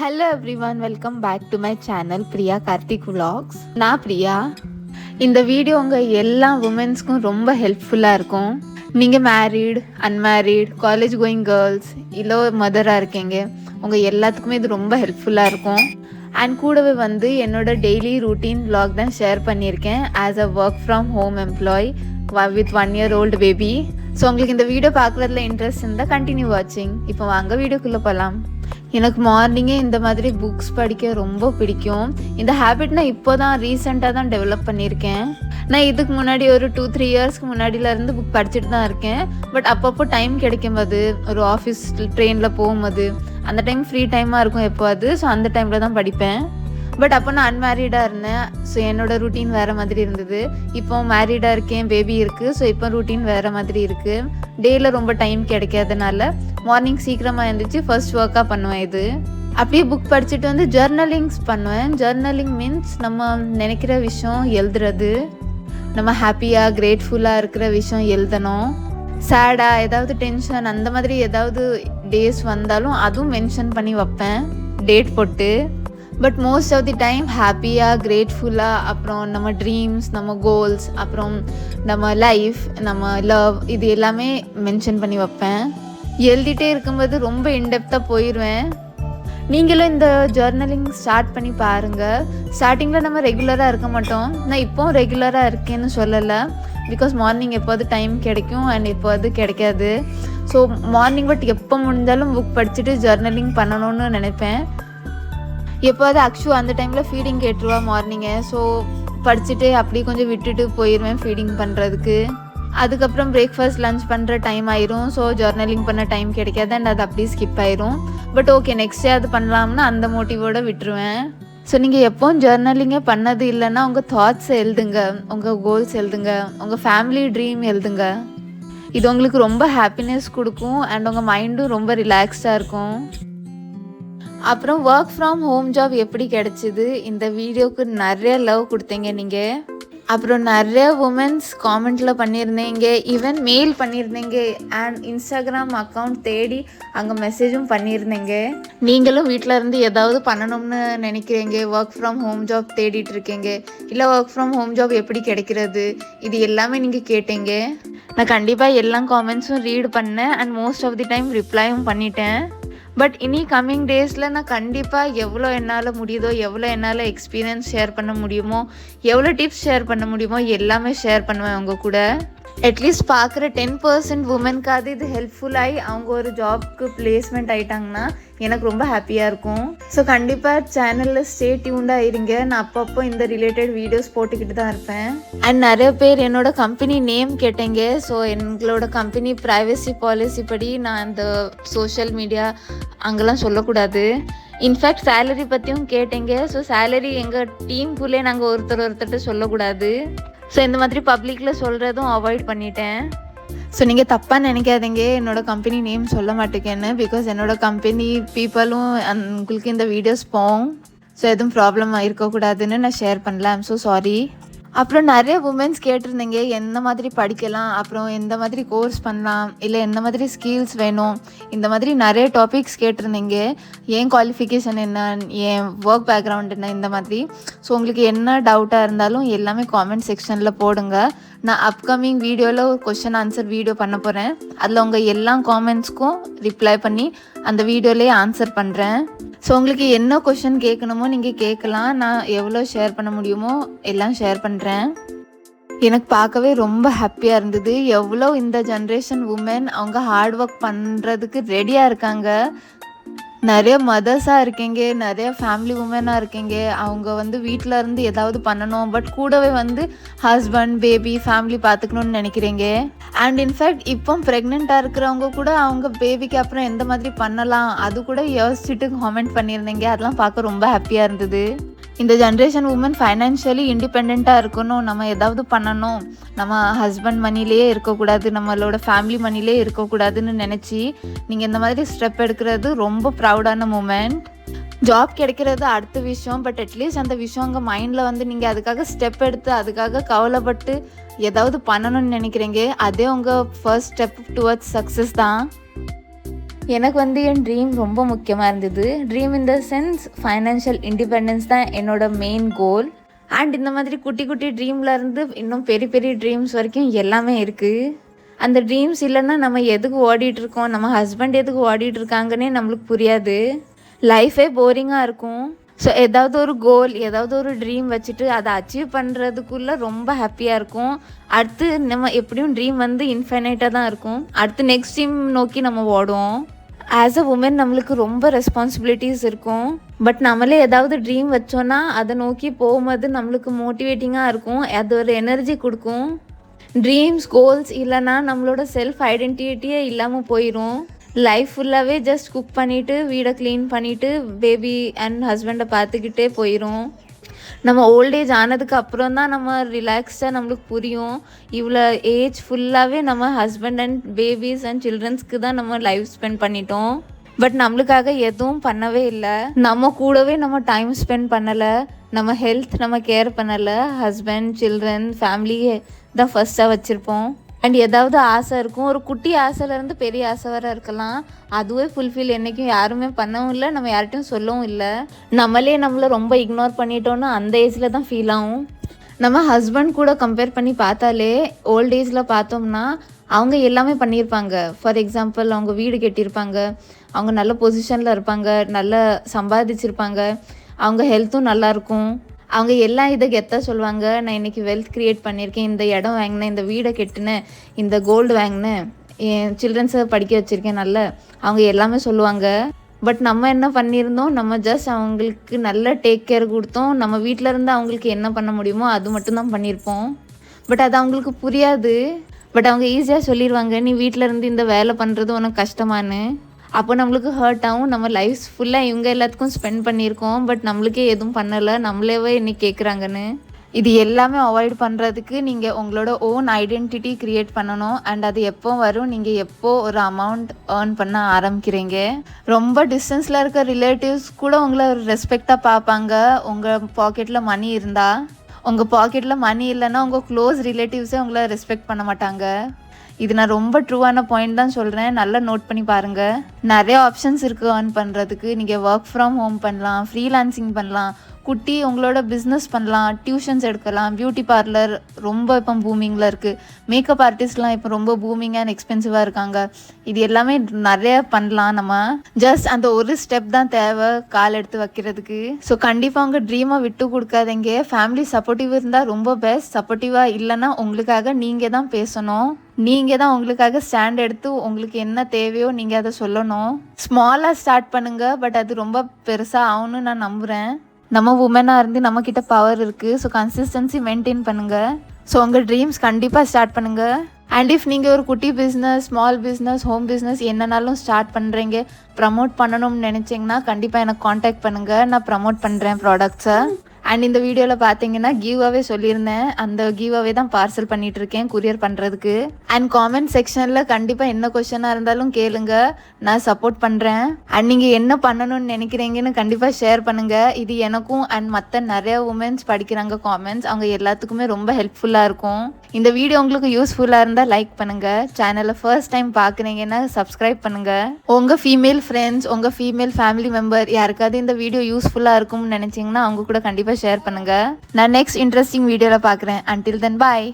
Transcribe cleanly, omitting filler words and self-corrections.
Hello everyone, welcome back to my channel Priya Karthik vlogs. நான் பிரியா. இந்த video உங்கள் எல்லா உமன்ஸ்க்கும் ரொம்ப ஹெல்ப்ஃபுல்லாக இருக்கும். நீங்கள் married, unmarried, college going girls, இல்லை மதராக இருக்கீங்க, உங்கள் எல்லாத்துக்குமே இது ரொம்ப ஹெல்ப்ஃபுல்லாக இருக்கும். அண்ட் கூடவே என்னோட டெய்லி ரூட்டீன் vlog தான் ஷேர் பண்ணியிருக்கேன் as a work from home employee with 1 year old baby. So உங்களுக்கு இந்த வீடியோ பார்க்குறதுல இன்ட்ரெஸ்ட் இருந்தால் கண்டினியூ வாட்சிங். இப்போ வாங்க வீடியோக்குள்ளே போகலாம். எனக்கு மார்னிங்கே இந்த மாதிரி புக்ஸ் படிக்க ரொம்ப பிடிக்கும். இந்த ஹேபிட் நான் இப்போ தான் ரீசெண்டாக தான் டெவலப் பண்ணியிருக்கேன். நான் இதுக்கு முன்னாடி ஒரு 2-3 இயர்ஸ்க்கு முன்னாடியிலேருந்து புக் படிச்சுட்டு தான் இருக்கேன். பட் அப்பப்போ டைம் கிடைக்கும்போது, ஒரு ஆஃபீஸ் ட்ரெயினில் போகும்போது, அந்த டைம் ஃப்ரீ டைமாக இருக்கும் எப்போது. ஸோ அந்த டைமில் தான் படிப்பேன். பட் அப்போ நான் அன்மேரீடாக இருந்தேன். ஸோ என்னோடய ரூட்டீன் வேறு மாதிரி இருந்தது. இப்போ மேரீடாக இருக்கேன், பேபி இருக்குது. ஸோ இப்போ ரூட்டீன் வேறு மாதிரி இருக்குது. டேயில் ரொம்ப டைம் கிடைக்காதனால மார்னிங் சீக்கிரமாக எழுந்திரிச்சு ஃபர்ஸ்ட் ஒர்க்காக பண்ணுவேன். இது அப்படியே புக் படிச்சுட்டு ஜர்னலிங்ஸ் பண்ணுவேன். ஜர்னலிங் மீன்ஸ் நம்ம நினைக்கிற விஷயம் எழுதுறது, நம்ம ஹாப்பியாக கிரேட்ஃபுல்லாக இருக்கிற விஷயம் எழுதணும். சேடாக ஏதாவது டென்ஷன் அந்த மாதிரி ஏதாவது டேஸ் வந்தாலும் அதுவும் மென்ஷன் பண்ணி வைப்பேன் டேட் போட்டு. But most of the time ஹாப்பியாக கிரேட்ஃபுல்லாக, அப்புறம் நம்ம ட்ரீம்ஸ், நம்ம கோல்ஸ், அப்புறம் நம்ம லைஃப், நம்ம லவ், இது எல்லாமே மென்ஷன் பண்ணி வைப்பேன். எழுதிட்டே இருக்கும்போது ரொம்ப இன்டெப்த்தாக போயிடுவேன். நீங்களும் இந்த ஜர்னலிங் ஸ்டார்ட் பண்ணி பாருங்கள். ஸ்டார்டிங்கில் நம்ம ரெகுலராக இருக்க மாட்டோம். நான் இப்போவும் ரெகுலராக இருக்கேன்னு சொல்லலை. பிகாஸ் மார்னிங் எப்போது டைம் கிடைக்கும் அண்ட் எப்போது கிடைக்காது. ஸோ மார்னிங் பட் எப்போ முடிஞ்சாலும் புக் படிச்சுட்டு ஜர்னலிங் பண்ணணும்னு நினைப்பேன். எப்போது ஆக்சுவலாக அந்த டைமில் ஃபீடிங் கேட்டுருவா மார்னிங்கை. ஸோ படிச்சுட்டு அப்படியே கொஞ்சம் விட்டுட்டு போயிடுவேன் ஃபீடிங் பண்ணுறதுக்கு. அதுக்கப்புறம் பிரேக்ஃபாஸ்ட் லன்ச் பண்ணுற டைம் ஆயிரும். ஸோ ஜர்னலிங் பண்ண டைம் கிடைக்காது அண்ட் அது அப்படியே ஸ்கிப் ஆயிரும். பட் ஓகே, நெக்ஸ்ட் டே அது பண்ணலாம்னு அந்த மோட்டிவோடு விட்டுருவேன். ஸோ நீங்கள் எப்போவும் ஜர்னலிங்கே பண்ணது இல்லைன்னா உங்கள் தாட்ஸ் எழுதுங்க, உங்கள் கோல்ஸ் எழுதுங்க, உங்கள் ஃபேமிலி ட்ரீம் எழுதுங்க. இது உங்களுக்கு ரொம்ப ஹாப்பினஸ் கொடுக்கும் அண்ட் உங்கள் மைண்டும் ரொம்ப ரிலாக்ஸ்டாக இருக்கும். அப்புறம் ஒர்க் ஃப்ரம் ஹோம் ஜாப் எப்படி கிடச்சிது, இந்த வீடியோவுக்கு நிறைய லவ் கொடுத்தீங்க நீங்கள். அப்புறம் நிறைய உமன்ஸ் காமெண்ட்டில் பண்ணியிருந்தீங்க, ஈவன் மெயில் பண்ணியிருந்தீங்க அண்ட் இன்ஸ்டாகிராம் அக்கௌண்ட் தேடி அங்கே மெசேஜும் பண்ணியிருந்தீங்க. நீங்களும் வீட்டில் இருந்து ஏதாவது பண்ணணும்னு நினைக்கிறீங்க, ஒர்க் ஃப்ரம் ஹோம் ஜாப் தேடிட்டு இருக்கீங்க, இல்லை ஒர்க் ஃப்ரம் ஹோம் ஜாப் எப்படி கிடைக்கிறது, இது எல்லாமே நீங்கள் கேட்டீங்க. நான் கண்டிப்பாக எல்லா காமெண்ட்ஸும் ரீட் பண்ணேன் and most of the time ரிப்ளையும் பண்ணிட்டேன். பட் இனி கம்மிங் டேஸில் நான் கண்டிப்பாக எவ்வளோ என்னால் முடியுதோ, எவ்வளோ என்னால் எக்ஸ்பீரியன்ஸ் ஷேர் பண்ண முடியுமோ, எவ்வளோ டிப்ஸ் ஷேர் பண்ண முடியுமோ எல்லாமே ஷேர் பண்ணுவேன் உங்கள் கூட. அட்லீஸ்ட் பார்க்குற 10% உமனுக்காவது இது ஹெல்ப்ஃபுல்லாகி அவங்க ஒரு ஜாப்க்கு பிளேஸ்மெண்ட் ஆகிட்டாங்கன்னா எனக்கு ரொம்ப ஹாப்பியாக இருக்கும். ஸோ கண்டிப்பாக சேனலில் ஸ்டே டியூன்டாக இருங்க. நான் அப்பப்போ இந்த ரிலேட்டட் வீடியோஸ் போட்டுக்கிட்டு தான் இருப்பேன். அண்ட் நிறைய பேர் என்னோட கம்பெனி நேம் கேட்டீங்க. ஸோ எங்களோட கம்பெனி ப்ரைவசி பாலிசி படி நான் இந்த சோஷியல் மீடியா அங்கெல்லாம் சொல்லக்கூடாது. இன்ஃபேக்ட் சேலரி பற்றியும் கேட்டீங்க. ஸோ சேலரி எங்கள் டீம்குள்ளே நாங்கள் ஒருத்தர்கிட்ட சொல்லக்கூடாது. ஸோ இந்த மாதிரி பப்ளிக்கில் சொல்கிறதும் அவாய்ட் பண்ணிட்டேன். ஸோ நீங்கள் தப்பாக நினைக்காதீங்க என்னோடய கம்பெனி நேம் சொல்ல மாட்டேங்கன்னு. பிகாஸ் என்னோடய கம்பெனி பீப்புளும் உங்களுக்கு இந்த வீடியோஸ் போகும். ஸோ எதுவும் ப்ராப்ளம் இருக்கக்கூடாதுன்னு நான் ஷேர் பண்ணல. I'm so sorry. அப்புறம் நிறைய உமன்ஸ் கேட்டிருந்தீங்க எந்த மாதிரி படிக்கலாம், அப்புறம் எந்த மாதிரி கோர்ஸ் பண்ணலாம், இல்லை எந்த மாதிரி ஸ்கில்ஸ் வேணும், இந்த மாதிரி நிறைய டாபிக்ஸ் கேட்டிருந்தீங்க. ஏன் குவாலிஃபிகேஷன் என்ன, ஏன் ஒர்க் பேக்ரவுண்ட் என்ன, இந்த மாதிரி. ஸோ உங்களுக்கு என்ன டவுட்டாக இருந்தாலும் எல்லாமே காமெண்ட் செக்ஷனில் போடுங்க. நான் அப்கமிங் வீடியோவில் ஒரு கொஷின் ஆன்சர் வீடியோ பண்ண போகிறேன். அதில் உங்கள் எல்லா காமெண்ட்ஸ்க்கும் ரிப்ளை பண்ணி அந்த வீடியோலேயே ஆன்சர் பண்ணுறேன். ஸோ உங்களுக்கு என்ன கொஷின் கேட்கணுமோ நீங்கள் கேட்கலாம். நான் எவ்வளோ ஷேர் பண்ண முடியுமோ எல்லாம் ஷேர் பண்ணுறேன். எனக்கு பார்க்கவே ரொம்ப ஹாப்பியாக இருந்தது. எவ்வளோ இந்த ஜென்ரேஷன் உமன் அவங்க ஹார்ட் ஒர்க் பண்ணுறதுக்கு ரெடியாக இருக்காங்க. நிறைய மதர்ஸாக இருக்கீங்க, நிறைய ஃபேமிலி உமனாக இருக்கீங்க. அவங்க வீட்டில் இருந்து ஏதாவது பண்ணணும், பட் கூடவே ஹஸ்பண்ட், பேபி, ஃபேமிலி பார்த்துக்கணுன்னு நினைக்கிறீங்க. அண்ட் இன்ஃபேக்ட் இப்போ ப்ரெக்னெண்ட்டாக இருக்கிறவங்க கூட அவங்க பேபிக்கு அப்புறம் எந்த மாதிரி பண்ணலாம் அது கூட யோசிச்சுட்டு காமெண்ட் பண்ணியிருந்தீங்க. அதெல்லாம் பார்க்க ரொம்ப ஹாப்பியாக இருந்தது. இந்த ஜென்ரேஷன் உமன் ஃபைனான்ஷியலி இண்டிபெண்ட்டாக இருக்கணும், நம்ம ஏதாவது பண்ணணும், நம்ம ஹஸ்பண்ட் மணிலேயே இருக்கக்கூடாது, நம்மளோட ஃபேமிலி மணிலே இருக்கக்கூடாதுன்னு நினச்சி நீங்கள் இந்த மாதிரி ஸ்டெப் எடுக்கிறது ரொம்ப ப்ரௌடான மூமெண்ட். ஜாப் கிடைக்கிறது அடுத்த விஷயம். பட் அட்லீஸ்ட் அந்த விஷயம் உங்கள் மைண்டில் நீங்கள் அதுக்காக ஸ்டெப் எடுத்து அதுக்காக கவலைப்பட்டு ஏதாவது பண்ணணும்னு நினைக்கிறீங்க, அதே உங்கள் ஃபர்ஸ்ட் ஸ்டெப் டுவர்ட்ஸ் சக்ஸஸ் தான். எனக்கு வந்து என் ட்ரீம் ரொம்ப முக்கியமாக இருந்தது. Dream in the sense financial independence தான் என்னோட மெயின் கோல். அண்ட் இந்த மாதிரி குட்டி குட்டி ட்ரீமில் இருந்து இன்னும் பெரிய பெரிய ட்ரீம்ஸ் வரைக்கும் எல்லாமே இருக்குது. அந்த ட்ரீம்ஸ் இல்லைன்னா நம்ம எதுக்கு ஓடிட்டுருக்கோம், நம்ம ஹஸ்பண்ட் எதுக்கு ஓடிட்டுருக்காங்கன்னே நம்மளுக்கு புரியாது. லைஃபே போரிங்காக இருக்கும். ஸோ ஏதாவது ஒரு கோல், ஏதாவது ஒரு ட்ரீம் வச்சுட்டு அதை அச்சீவ் பண்ணுறதுக்குள்ளே ரொம்ப ஹாப்பியாக இருக்கும். அடுத்து நம்ம எப்படியும் ட்ரீம் வந்து இன்ஃபைனைட்டாக தான் இருக்கும். அடுத்து நெக்ஸ்ட் ட்ரீம் நோக்கி நம்ம ஓடுவோம். ஆஸ் அ உமன் நம்மளுக்கு ரொம்ப ரெஸ்பான்சிபிலிட்டிஸ் இருக்கும். பட் நம்மளே ஏதாவது ட்ரீம் வச்சோன்னா அதை நோக்கி போகும்போது நம்மளுக்கு மோட்டிவேட்டிங்காக இருக்கும். அது ஒரு எனர்ஜி கொடுக்கும். ட்ரீம்ஸ், கோல்ஸ் இல்லைன்னா நம்மளோட செல்ஃப் ஐடென்டிட்டியே இல்லாமல் போயிடும். லைஃப் ஃபுல்லாகவே ஜஸ்ட் குக் பண்ணிவிட்டு, வீடை க்ளீன் பண்ணிவிட்டு, பேபி அண்ட் ஹஸ்பண்டை பார்த்துக்கிட்டே போயிடும். நம்ம ஓல்டேஜ் ஆனதுக்கு அப்புறம் தான் நம்ம ரிலாக்ஸ்டாக நம்மளுக்கு புரியும். இவ்வளோ ஏஜ் ஃபுல்லாகவே நம்ம ஹஸ்பண்ட் அண்ட் பேபிஸ் அண்ட் சில்ட்ரன்ஸ்க்கு தான் நம்ம லைஃப் ஸ்பெண்ட் பண்ணிட்டோம். பட் நம்மளுக்காக எதுவும் பண்ணவே இல்லை. நம்ம கூடவே நம்ம டைம் ஸ்பெண்ட் பண்ணலை. நம்ம ஹெல்த் நம்ம கேர் பண்ணலை. ஹஸ்பண்ட், சில்ட்ரன், ஃபேமிலியே தான் ஃபஸ்ட்டாக வச்சுருப்போம். அண்ட் ஏதாவது ஆசை இருக்கும். ஒரு குட்டி ஆசையிலேருந்து பெரிய ஆசை வர இருக்கலாம். அதுவே ஃபுல்ஃபில் என்றைக்கும் யாருமே பண்ணவும் இல்லை, நம்ம யார்கிட்டையும் சொல்லவும் இல்லை. நம்மளே நம்மளை ரொம்ப இக்னோர் பண்ணிட்டோன்னு அந்த ஏஜில் தான் ஃபீல் ஆகும். நம்ம ஹஸ்பண்ட் கூட கம்பேர் பண்ணி பார்த்தாலே ஓல்ட் ஏஜில் பார்த்தோம்னா அவங்க எல்லாமே பண்ணியிருப்பாங்க. ஃபார் எக்ஸாம்பிள், அவங்க வீடு கட்டியிருப்பாங்க, அவங்க நல்ல பொசிஷனில் இருப்பாங்க, நல்லா சம்பாதிச்சிருப்பாங்க, அவங்க ஹெல்த்தும் நல்லாயிருக்கும். அவங்க எல்லாம் இதை கெத்தாக சொல்லுவாங்க. நான் இன்றைக்கி வெல்த் க்ரியேட் பண்ணியிருக்கேன், இந்த இடம் வாங்கினேன், இந்த வீடை கட்டினேன், இந்த கோல்டு வாங்கினேன், என் சில்ட்ரன்ஸை படிக்க வச்சுருக்கேன் நல்லா, அவங்க எல்லாமே சொல்லுவாங்க. பட் நம்ம என்ன பண்ணியிருந்தோம், நம்ம ஜஸ்ட் அவங்களுக்கு நல்ல டேக் கேர் கொடுத்தோம். நம்ம வீட்டில் இருந்து அவங்களுக்கு என்ன பண்ண முடியுமோ அது மட்டும்தான் பண்ணியிருப்போம். பட் அது அவங்களுக்கு புரியாது. பட் அவங்க ஈஸியாக சொல்லிடுவாங்க, நீ வீட்டில் இருந்து இந்த வேலை பண்ணுறது உனக்கு கஷ்டமானு. அப்போ நம்மளுக்கு ஹர்ட் ஆகும். நம்ம லைஃப் ஃபுல்லாக இவங்க எல்லாத்துக்கும் ஸ்பெண்ட் பண்ணியிருக்கோம், பட் நம்மளுக்கே எதுவும் பண்ணலை, நம்மளேவே இன்னைக்கு கேட்குறாங்கன்னு. இது எல்லாமே அவாய்ட் பண்ணுறதுக்கு நீங்கள் உங்களோட ஓன் ஐடென்டிட்டி க்ரியேட் பண்ணணும். அண்ட் அது எப்போ வரும், நீங்கள் எப்போ ஒரு அமௌண்ட் ஏர்ன் பண்ண ஆரம்பிக்கிறீங்க. ரொம்ப டிஸ்டன்ஸில் இருக்க ரிலேட்டிவ்ஸ் கூட உங்களை ஒரு ரெஸ்பெக்டாக பார்ப்பாங்க உங்கள் பாக்கெட்டில் மணி இருந்தால். உங்கள் பாக்கெட்டில் மணி இல்லைன்னா உங்கள் க்ளோஸ் ரிலேட்டிவ்ஸே உங்களை ரெஸ்பெக்ட் பண்ண மாட்டாங்க. இது நான் ரொம்ப ட்ரூவான பாயிண்ட் தான் சொல்கிறேன். நல்லா நோட் பண்ணி பாருங்கள். நிறைய ஆப்ஷன்ஸ் இருக்குது ஏர்ன் பண்ணுறதுக்கு. நீங்கள் ஒர்க் ஃப்ரம் ஹோம் பண்ணலாம், ஃப்ரீலான்சிங் பண்ணலாம், குட்டி உங்களோட பிஸ்னஸ் பண்ணலாம், டியூஷன்ஸ் எடுக்கலாம், பியூட்டி பார்லர் ரொம்ப இப்போ பூமிங்கில் இருக்குது, மேக்கப் ஆர்டிஸ்ட்லாம் இப்போ ரொம்ப பூமிங் அண்ட் எக்ஸ்பென்சிவாக இருக்காங்க. இது எல்லாமே நிறைய பண்ணலாம். நம்ம ஜஸ்ட் அந்த ஒரு ஸ்டெப் தான் தேவை கால் எடுத்து வைக்கிறதுக்கு. ஸோ கண்டிப்பாக உங்கள் ட்ரீமை விட்டு கொடுக்காதீங்க. ஃபேமிலி சப்போர்ட்டிவ் இருந்தால் ரொம்ப பெஸ்ட். சப்போர்ட்டிவாக இல்லைன்னா உங்களுக்காக நீங்கள் தான் பேசணும். நீங்கள் தான் உங்களுக்காக ஸ்டாண்ட் எடுத்து உங்களுக்கு என்ன தேவையோ நீங்கள் அதை சொல்லணும். ஸ்மாலாக ஸ்டார்ட் பண்ணுங்கள், பட் அது ரொம்ப பெருசாக ஆகும்னு நான் நம்புகிறேன். நம்ம உமனாக இருந்து நம்மக்கிட்ட பவர் இருக்குது. ஸோ கன்சிஸ்டன்சி மெயின்டைன் பண்ணுங்கள். ஸோ உங்கள் ட்ரீம்ஸ் கண்டிப்பாக ஸ்டார்ட் பண்ணுங்கள். அண்ட் இஃப் நீங்கள் ஒரு குட்டி business, small business, home business என்னன்னாலும் ஸ்டார்ட் பண்ணுறீங்க, ப்ரமோட் பண்ணணும்னு நினச்சிங்கன்னா கண்டிப்பாக எனக்கு காண்டாக்ட் பண்ணுங்கள். நான் ப்ரமோட் பண்ணுறேன் ப்ராடக்ட்ஸை. அண்ட் இந்த வீடியோவில் பார்த்தீங்கன்னா கிவ் அவே சொல்லியிருந்தேன். அந்த கிவ் அவே தான் பார்சல் பண்ணிகிட்ருக்கேன் கொரியர் பண்ணுறதுக்கு. அண்ட் காமெண்ட் செக்ஷனில் கண்டிப்பாக என்ன கொஷனாக இருந்தாலும் கேளுங்க, நான் சப்போர்ட் பண்ணுறேன். அண்ட் நீங்கள் என்ன பண்ணணும்னு நினைக்கிறீங்கன்னு கண்டிப்பாக ஷேர் பண்ணுங்கள். இது எனக்கும் அண்ட் மற்ற நிறைய உமன்ஸ் படிக்கிறாங்க காமெண்ட்ஸ், அவங்க எல்லாத்துக்குமே ரொம்ப ஹெல்ப்ஃபுல்லாக இருக்கும். இந்த வீடியோ உங்களுக்கு யூஸ்ஃபுல்லாக இருந்தால் லைக் பண்ணுங்கள். சேனலை ஃபர்ஸ்ட் டைம் பார்க்குறீங்கன்னா சப்ஸ்கிரைப் பண்ணுங்கள். உங்கள் ஃபீமேல் ஃப்ரெண்ட்ஸ், உங்கள் ஃபீமேல் ஃபேமிலி மெம்பர் யாருக்காவது இந்த வீடியோ யூஸ்ஃபுல்லாக இருக்கும்னு நினச்சிங்கன்னா அவங்க கூட கண்டிப்பாக ஷேர் பண்ணுங்கள். நான் நெக்ஸ்ட் இன்ட்ரெஸ்டிங் வீடியோவில் பார்க்குறேன். அன்டில் தென் பாய்.